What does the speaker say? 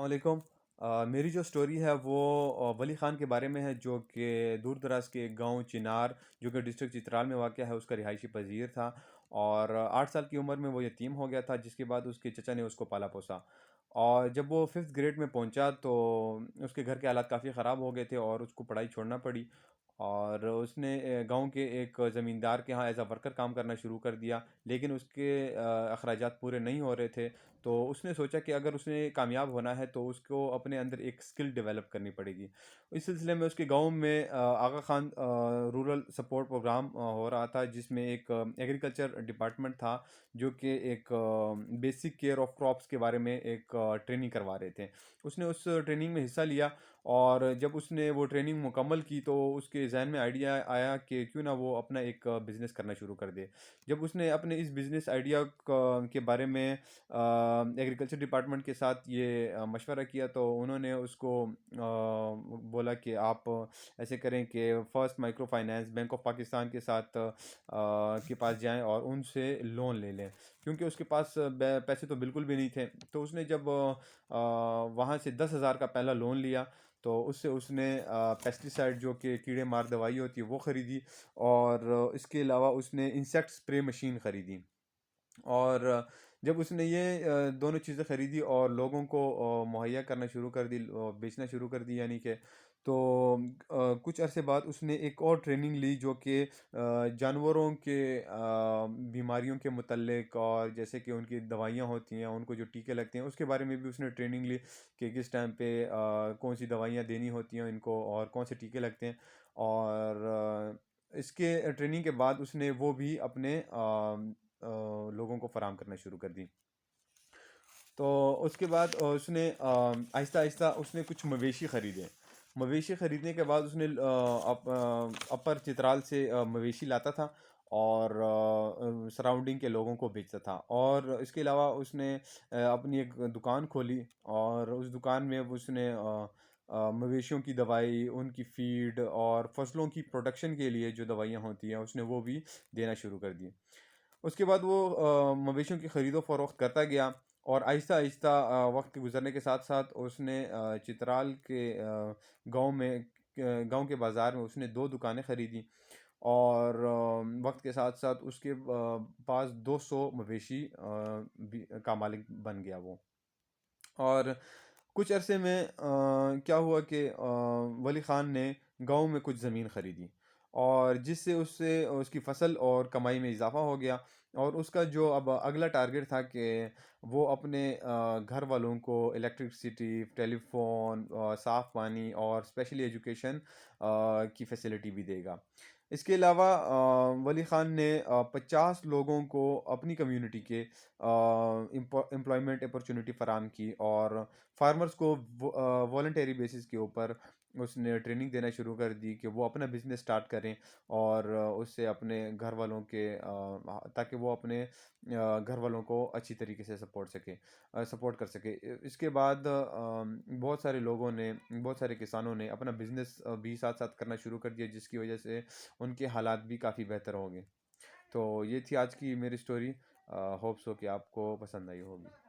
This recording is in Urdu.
علیکم۔ میری جو سٹوری ہے وہ ولی خان کے بارے میں ہے، جو کہ دور دراز کے ایک گاؤں چنار، جو کہ ڈسٹرکٹ چترال میں واقع ہے، اس کا رہائشی پذیر تھا۔ اور 8 سال کی عمر میں وہ یتیم ہو گیا تھا، جس کے بعد اس کے چچا نے اس کو پالا پوسا۔ اور جب وہ 5th گریڈ میں پہنچا تو اس کے گھر کے حالات کافی خراب ہو گئے تھے اور اس کو پڑھائی چھوڑنا پڑی، اور اس نے گاؤں کے ایک زمیندار کے ہاں ایز اے ورکر کام کرنا شروع کر دیا، لیکن اس کے اخراجات پورے نہیں ہو رہے تھے۔ تو اس نے سوچا کہ اگر اس نے کامیاب ہونا ہے تو اس کو اپنے اندر ایک سکل ڈیولپ کرنی پڑے گی۔ اس سلسلے میں اس کے گاؤں میں آغا خان رورل سپورٹ پروگرام ہو رہا تھا، جس میں ایک ایگریکلچر ڈپارٹمنٹ تھا، جو کہ ایک بیسک کیئر آف کراپس کے بارے میں ایک ٹریننگ کروا رہے تھے۔ اس نے اس ٹریننگ میں حصہ لیا، اور جب اس نے وہ ٹریننگ مکمل کی تو اس کے ذہن میں آئیڈیا آیا کہ کیوں نہ وہ اپنا ایک بزنس کرنا شروع کر دے۔ جب اس نے اپنے اس بزنس آئیڈیا کے بارے میں ایگریکلچر ڈپارٹمنٹ کے ساتھ یہ مشورہ کیا، تو انہوں نے اس کو بولا کہ آپ ایسے کریں کہ first micro finance bank of Pakistan کے ساتھ کے پاس جائیں اور ان سے لون لے لیں، کیونکہ اس کے پاس پیسے تو بالکل بھی نہیں تھے۔ تو اس نے جب وہاں سے 10,000 کا پہلا لون لیا، تو اس سے اس نے پیسٹیسائڈ، جو کہ کیڑے مار دوائی ہوتی ہے، وہ خریدی، اور اس کے علاوہ اس نے انسیکٹ اسپرے مشین خریدی۔ اور جب اس نے یہ دونوں چیزیں خریدی اور لوگوں کو مہیا کرنا شروع کر دی، بیچنا شروع کر دی، یعنی کہ تو کچھ عرصے بعد اس نے ایک اور ٹریننگ لی، جو کہ جانوروں کے بیماریوں کے متعلق، اور جیسے کہ ان کی دوائیاں ہوتی ہیں، ان کو جو ٹیکے لگتے ہیں، اس کے بارے میں بھی اس نے ٹریننگ لی کہ کس ٹائم پہ کون سی دوائیاں دینی ہوتی ہیں ان کو، اور کون سے ٹیکے لگتے ہیں۔ اور اس کے ٹریننگ کے بعد اس نے وہ بھی اپنے لوگوں کو فراہم کرنا شروع کر دی۔ تو اس کے بعد اس نے آہستہ آہستہ اس نے کچھ مویشی خریدے۔ مویشی خریدنے کے بعد اس نے اپر چترال سے مویشی لاتا تھا اور سراؤنڈنگ کے لوگوں کو بیچتا تھا۔ اور اس کے علاوہ اس نے اپنی ایک دکان کھولی، اور اس دکان میں اس نے مویشیوں کی دوائی، ان کی فیڈ اور فصلوں کی پروڈکشن کے لیے جو دوائیاں ہوتی ہیں، اس نے وہ بھی دینا شروع کر دی۔ اس کے بعد وہ مویشیوں کی خرید و فروخت کرتا گیا، اور آہستہ آہستہ وقت کے گزرنے کے ساتھ ساتھ اس نے چترال کے گاؤں میں گاؤں کے بازار میں اس نے 2 دکانیں خریدی، اور وقت کے ساتھ ساتھ اس کے پاس 200 مویشی کا مالک بن گیا وہ۔ اور کچھ عرصے میں کیا ہوا کہ ولی خان نے گاؤں میں کچھ زمین خریدی، اور جس سے اس کی فصل اور کمائی میں اضافہ ہو گیا۔ اور اس کا جو اب اگلا ٹارگٹ تھا کہ وہ اپنے گھر والوں کو الیکٹرکسٹی، ٹیلی فون، صاف پانی اور اسپیشلی ایجوکیشن کی فیسلٹی بھی دے گا۔ اس کے علاوہ ولی خان نے 50 لوگوں کو اپنی کمیونٹی کے امپلائمنٹ اپرچونٹی فراہم کی، اور فارمرز کو والنٹری بیسس کے اوپر اس نے ٹریننگ دینا شروع کر دی کہ وہ اپنا بزنس سٹارٹ کریں، اور اس سے اپنے گھر والوں کے تاکہ وہ اپنے گھر والوں کو اچھی طریقے سے سپورٹ کر سکے۔ اس کے بعد بہت سارے لوگوں نے، بہت سارے کسانوں نے اپنا بزنس بھی ساتھ ساتھ کرنا شروع کر دیا، جس کی وجہ سے ان کے حالات بھی کافی بہتر ہو گئے۔ تو یہ تھی آج کی میری سٹوری، ہوپ سو کہ آپ کو پسند آئی ہوگی۔